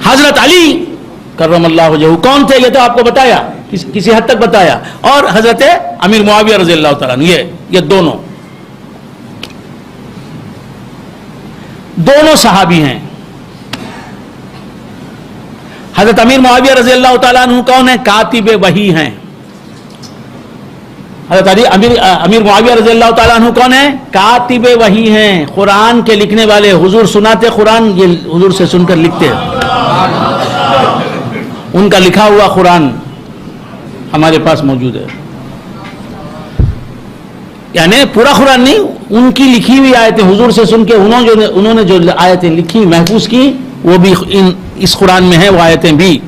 حضرت علی کرم اللہ وجہہ کون تھے یہ تو آپ کو بتایا، کسی حد تک بتایا، اور حضرت امیر معاویہ رضی اللہ تعالیٰ عنہ، یہ دونوں صحابی ہیں۔ حضرت امیر معاویہ رضی اللہ تعالیٰ عنہ کون ہے؟ کاتب وحی ہیں۔ حضرت امیر معاویہ رضی اللہ تعالیٰ عنہ کون ہے؟ کاتب وحی ہیں، قرآن کے لکھنے والے۔ حضور سناتے قرآن، یہ حضور سے سن کر لکھتے ہیں، ان کا لکھا ہوا قرآن ہمارے پاس موجود ہے، یعنی پورا قرآن نہیں، ان کی لکھی ہوئی آیتیں حضور سے سن کے انہوں نے جو آیتیں لکھی محفوظ کی وہ بھی اس قرآن میں ہیں، وہ آیتیں بھی۔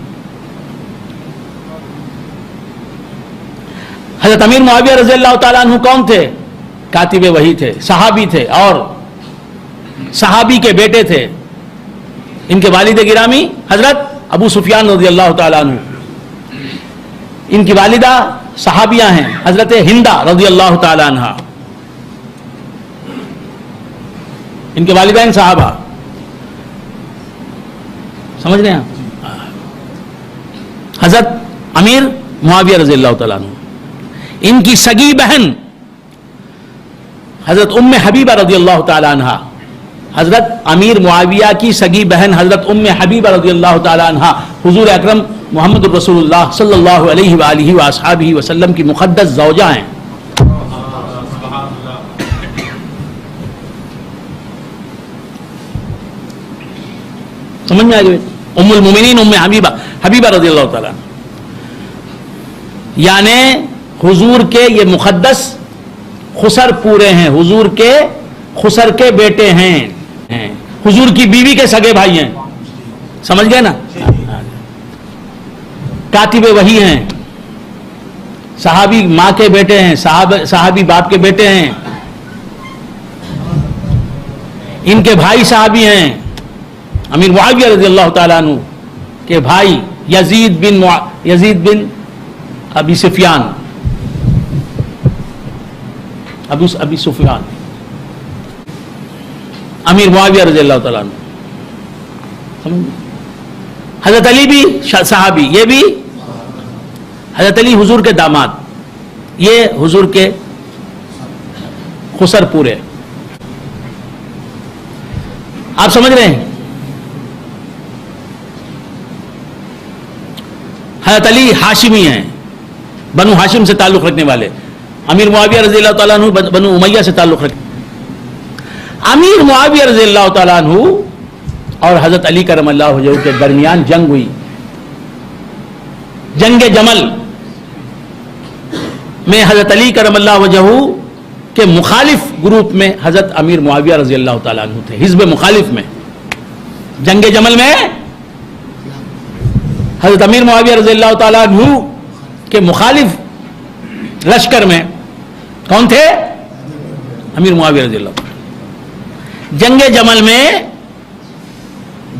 حضرت امیر معاویہ رضی اللہ تعالیٰ عنہ کون تھے؟ کاتب وحی تھے، صحابی تھے، اور صحابی کے بیٹے تھے۔ ان کے والد گرامی حضرت ابو سفیان رضی اللہ تعالیٰ عنہ، ان کی والدہ صحابیہ ہیں حضرت ہندہ رضی اللہ تعالیٰ عنہ، ان کے والدین صحابہ، سمجھ رہے ہیں؟ حضرت امیر معاویہ رضی اللہ تعالیٰ عنہ، ان کی سگی بہن حضرت ام حبیبہ رضی اللہ تعالیٰ عنہ، حضرت امیر معاویہ کی سگی بہن حضرت ام حبیبہ رضی اللہ تعالیٰ عنہ حضور اکرم محمد الرسول اللہ صلی اللہ علیہ وآلہ وآصحابہ وسلم کی مقدس زوجہ ہیں۔ سمجھ میں آ گئی؟ ام المومنین ام حبیبہ رضی اللہ تعالیٰ عنہ، یعنی حضور کے یہ مقدس خسر پورے ہیں، حضور کے خسر کے بیٹے ہیں، حضور کی بیوی کے سگے بھائی ہیں، سمجھ گئے نا؟ کاتب وحی ہیں، صحابی ماں کے بیٹے ہیں، صحابی باپ کے بیٹے ہیں، ان کے بھائی صحابی ہیں۔ امیر معاویہ رضی اللہ تعالیٰ عنہ کے بھائی یزید بن ابی سفیان، ابی سفیان، امیر معاویہ رضی اللہ تعالیٰ عنہ۔ حضرت علی بھی صحابی، یہ بھی حضرت علی حضور کے داماد، یہ حضور کے خسر پورے، آپ سمجھ رہے ہیں؟ حضرت علی ہاشمی ہیں، بنو ہاشم سے تعلق رکھنے والے، امیر معاویہ رضی اللہ تعالیٰ عنہ بنو امیہ سے تعلق رکھنے۔ امیر معاویہ رضی اللہ تعالیٰ عنہ اور حضرت علی کرم اللہ وجہہ کے درمیان جنگ ہوئی، جنگ جمل میں حضرت علی کرم اللہ وجہہ کے مخالف گروپ میں حضرت امیر معاویہ رضی اللہ تعالیٰ عنہ تھے، حزب مخالف میں۔ جنگ جمل میں حضرت امیر معاویہ رضی اللہ تعالیٰ عنہ کے مخالف لشکر میں کون تھے؟ امیر معاویہ رضی اللہ تعالیٰ۔ جنگ جمل میں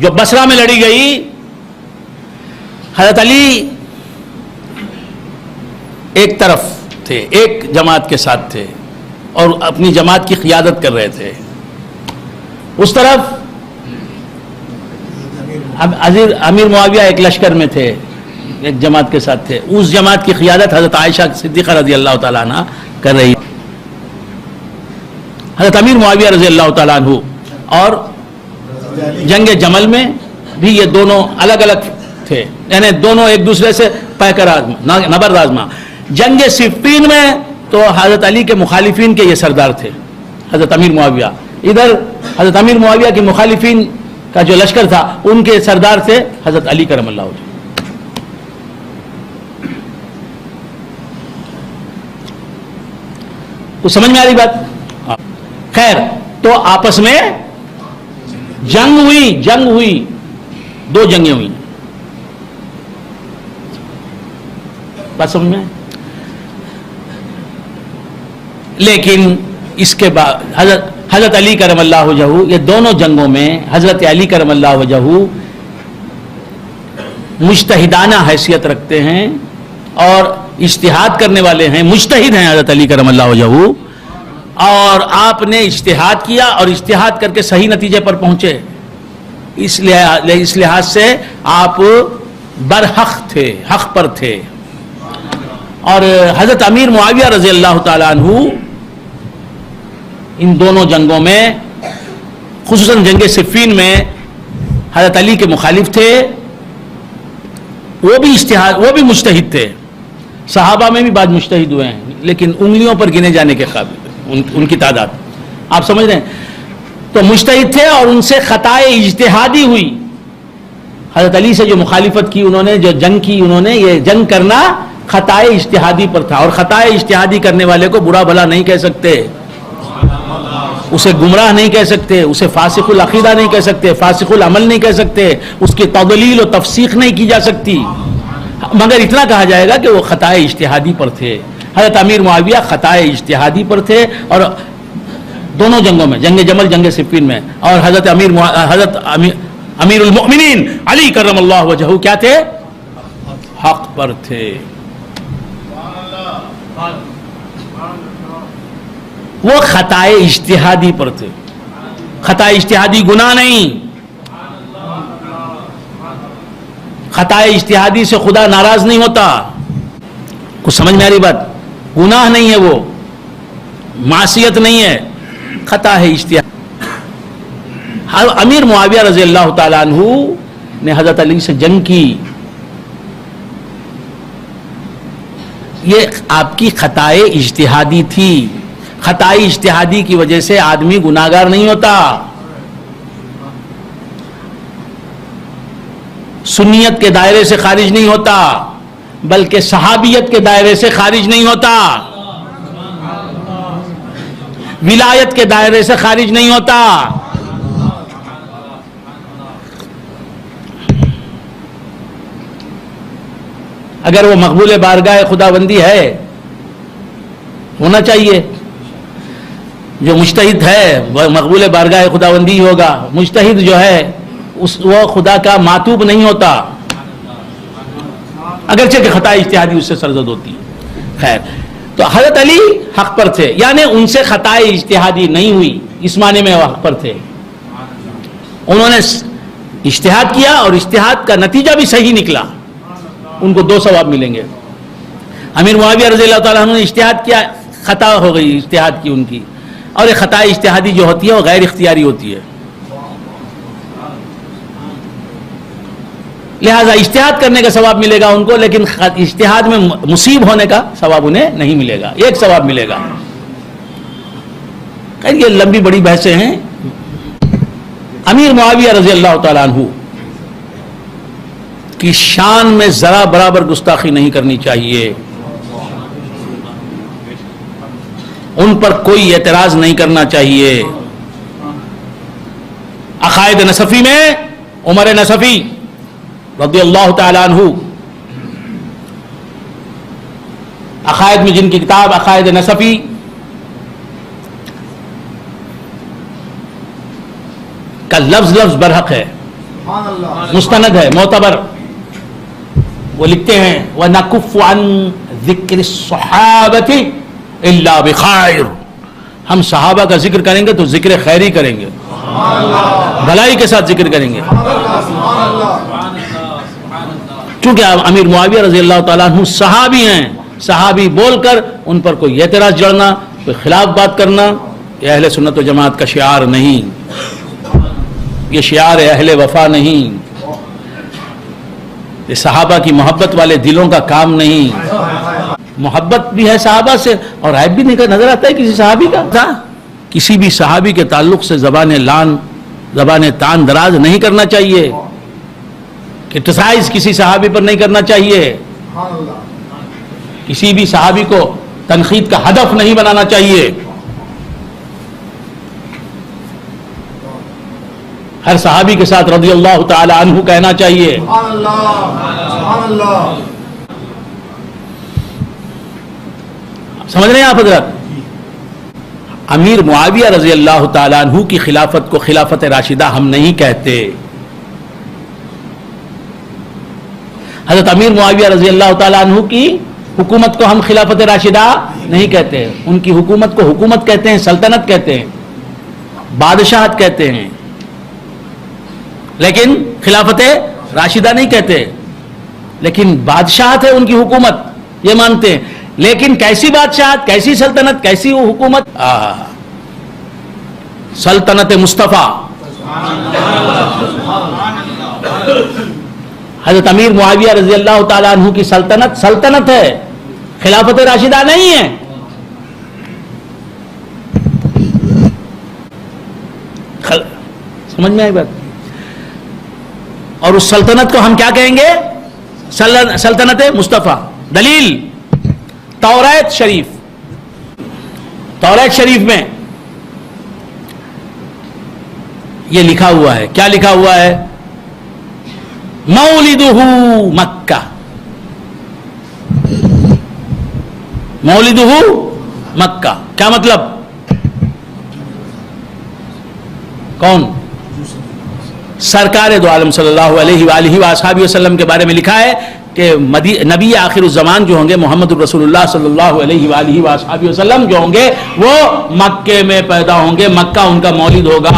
جو بصرہ میں لڑی گئی، حضرت علی ایک طرف تھے، ایک جماعت کے ساتھ تھے اور اپنی جماعت کی قیادت کر رہے تھے۔ اس طرف امیر معاویہ ایک لشکر میں تھے، ایک جماعت کے ساتھ تھے، اس جماعت کی قیادت حضرت عائشہ صدیقہ رضی اللہ تعالیٰ عنہ کر رہی۔ حضرت امیر معاویہ رضی اللہ تعالیٰ عنہ اور جنگ جمل میں بھی یہ دونوں الگ الگ تھے، یعنی دونوں ایک دوسرے سے پیکر آزما، نبرد آزما۔ جنگ صفین میں تو حضرت علی کے مخالفین کے یہ سردار تھے حضرت امیر معاویہ، ادھر حضرت امیر معاویہ کے مخالفین کا جو لشکر تھا ان کے سردار تھے حضرت علی کرم اللہ وجہہ۔ تو سمجھ میں آ رہی بات؟ خیر، تو آپس میں جنگ ہوئی، دو جنگیں ہوئی، بات سمجھ میں؟ لیکن اس کے بعد حضرت علی کرم اللہ وجہہ، یہ دونوں جنگوں میں حضرت علی کرم اللہ وجہہ مجتہدانہ حیثیت رکھتے ہیں اور اجتہاد کرنے والے ہیں، مجتہد ہیں حضرت علی کرم اللہ وجہہ، اور آپ نے اجتہاد کیا اور اجتہاد کر کے صحیح نتیجے پر پہنچے، اس لحاظ سے آپ برحق تھے، حق پر تھے. اور حضرت امیر معاویہ رضی اللہ تعالیٰ عنہ ان دونوں جنگوں میں، خصوصاً جنگ صفین میں حضرت علی کے مخالف تھے. وہ بھی مجتہد تھے. صحابہ میں بھی بعض مجتہد ہوئے ہیں، لیکن انگلیوں پر گنے جانے کے قابل ان کی تعداد. آپ سمجھ رہے ہیں؟ تو مجتہد تھے اور ان سے خطائے اجتہادی ہوئی. حضرت علی سے جو مخالفت کی انہوں نے، جو جنگ کی انہوں نے، یہ جنگ کرنا خطائے اجتہادی پر تھا. اور خطائے اجتہادی کرنے والے کو برا بھلا نہیں کہہ سکتے، اسے گمراہ نہیں کہہ سکتے، اسے فاسق العقیدہ نہیں کہہ سکتے، فاسق العمل نہیں کہہ سکتے، اس کی تضلیل و تفسیق نہیں کی جا سکتی، مگر اتنا کہا جائے گا کہ وہ خطائے اجتہادی پر تھے. حضرت امیر معاویہ خطائے اجتہادی پر تھے، اور دونوں جنگوں میں، جنگ جمل، جنگ صفین میں. اور حضرت امیر المؤمنین علی کرم اللہ وجہہ کیا تھے؟ حق پر تھے. وہ خطائے اجتہادی پر تھے. خطائے اجتہادی گناہ نہیں. خطائے اجتہادی سے خدا ناراض نہیں ہوتا. کچھ سمجھ میں آ رہی بات؟ گناہ نہیں ہے، وہ معصیت نہیں ہے، خطا ہے اجتہاد. امیر معاویہ رضی اللہ تعالیٰ عنہ نے حضرت علی سے جنگ کی. یہ آپ کی خطائے اجتہادی تھی. خطائی اجتہادی کی وجہ سے آدمی گناہگار نہیں ہوتا، سنیت کے دائرے سے خارج نہیں ہوتا، بلکہ صحابیت کے دائرے سے خارج نہیں ہوتا، ولایت کے دائرے سے خارج نہیں ہوتا. اگر وہ مقبول بارگاہ خداوندی ہے، ہونا چاہیے. جو مجتہد ہے وہ مقبول بارگاہ خداوندی ہوگا. مجتہد جو ہے وہ خدا کا معتوب نہیں ہوتا، اگرچہ کہ خطا اجتہادی اس سے سرزد ہوتی ہے. خیر، تو حضرت علی حق پر تھے، یعنی ان سے خطا اجتہادی نہیں ہوئی، اس معنی میں وہ حق پر تھے. انہوں نے اجتہاد کیا اور اجتہاد کا نتیجہ بھی صحیح نکلا، ان کو 2 ثواب ملیں گے. امیر معاویہ رضی اللہ تعالیٰ عنہ نے اجتہاد کیا، خطا ہو گئی اجتہاد کی ان کی. اور یہ خطا اجتہادی جو ہوتی ہے وہ غیر اختیاری ہوتی ہے، لہذا اجتہاد کرنے کا ثواب ملے گا ان کو، لیکن اجتہاد میں مصیب ہونے کا ثواب انہیں نہیں ملے گا. ایک ثواب ملے گا. یہ لمبی بڑی بحثیں ہیں. امیر معاویہ رضی اللہ تعالیٰ عنہ کی شان میں ذرا برابر گستاخی نہیں کرنی چاہیے. ان پر کوئی اعتراض نہیں کرنا چاہیے. عقائد نصفی میں عمر نصفی رضی اللہ تعالیٰ عنہ، عقائد میں جن کی کتاب عقائد نصفی، کا لفظ برحق ہے، مستند ہے، معتبر. وہ لکھتے ہیں وَنَكُفُّ عَنْ ذِكْرِ الصَّحَابَةِ إِلَّا بِخَيْرٍ. ہم صحابہ کا ذکر کریں گے تو ذکر خیری کریں گے، بھلائی کے ساتھ ذکر کریں گے. چونکہ امیر معاویہ رضی اللہ تعالیٰ عنہ صحابی ہیں، صحابی بول کر ان پر کوئی اعتراض جڑنا، کوئی خلاف بات کرنا، یہ اہل سنت و جماعت کا شعار نہیں، یہ شعار اہل وفا نہیں، یہ صحابہ کی محبت والے دلوں کا کام نہیں. محبت بھی ہے صحابہ سے اور عیب بھی نظر آتا ہے کسی صحابی کا. کسی بھی صحابی کے تعلق سے زبان تان دراز نہیں کرنا چاہیے، کرٹیسائز کسی صحابی پر نہیں کرنا چاہیے، کسی بھی صحابی کو تنقید کا ہدف نہیں بنانا چاہیے. ہر صحابی کے ساتھ رضی اللہ تعالی عنہ کہنا چاہیے. سمجھ رہے ہیں آپ حضرت؟ امیر معاویہ رضی اللہ تعالی عنہ کی خلافت کو خلافت راشدہ ہم نہیں کہتے. حضرت امیر معاویہ رضی اللہ تعالی عنہ کی حکومت کو ہم خلافت راشدہ نہیں کہتے. ان کی حکومت کو حکومت کہتے ہیں، سلطنت کہتے ہیں، بادشاہت کہتے ہیں. لیکن خلافت راشدہ نہیں کہتے، لیکن بادشاہت ہے ان کی حکومت، یہ مانتے ہیں. لیکن کیسی بادشاہت، کیسی سلطنت، کیسی وہ حکومت؟ سلطنت مصطفیٰ. حضرت امیر معاویہ رضی اللہ تعالیٰ عنہ کی سلطنت سلطنت ہے، خلافت راشدہ نہیں ہے. سمجھ میں آئی بات؟ اور اس سلطنت کو ہم کیا کہیں گے؟ سلطنت مصطفیٰ. دلیل توریت شریف. توریت شریف میں یہ لکھا ہوا ہے، کیا لکھا ہوا ہے؟ مولدہ مکہ. مولدہ مکہ کیا مطلب؟ کون؟ سرکار دو عالم صلی اللہ علیہ وآلہ وآصحابہ وسلم کے بارے میں لکھا ہے کہ نبی آخر الزمان جو ہوں گے محمد الرسول اللہ صلی اللہ علیہ وآلہ وآصحابہ وسلم جو ہوں گے وہ مکے میں پیدا ہوں گے، مکہ ان کا مولد ہوگا.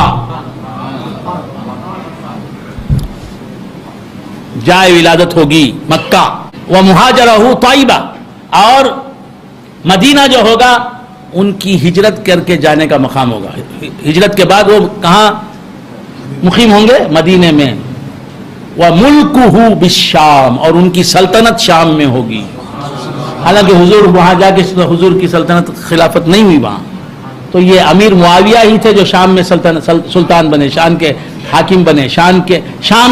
جائے ولادت ہوگی مکہ. ومہاجرہ طیبہ، اور مدینہ جو ہوگا ان کی ہجرت کر کے جانے کا مقام ہوگا. ہجرت کے بعد وہ کہاں مقیم ہوں گے؟ مدینے میں. وَمُلْكُهُ بِالشام، اور ان کی سلطنت شام میں ہوگی. حالانکہ حضور وہاں جا کے حضور کی سلطنت خلافت نہیں ہوئی وہاں، تو یہ امیر معاویہ ہی تھے جو شام میں سلطان بنے، شام کے حاکم بنے، شام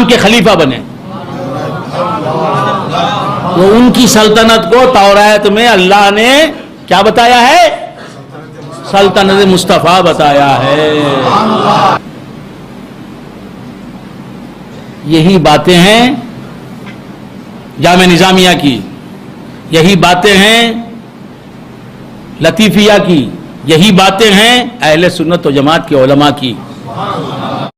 کے خلیفہ بنے. تو ان کی سلطنت کو توریت میں اللہ نے کیا بتایا ہے؟ سلطنت مصطفیٰ بتایا ہے. یہی باتیں ہیں جامع نظامیہ کی، یہی باتیں ہیں لطیفیہ کی، یہی باتیں ہیں اہل سنت و جماعت کے علماء کی.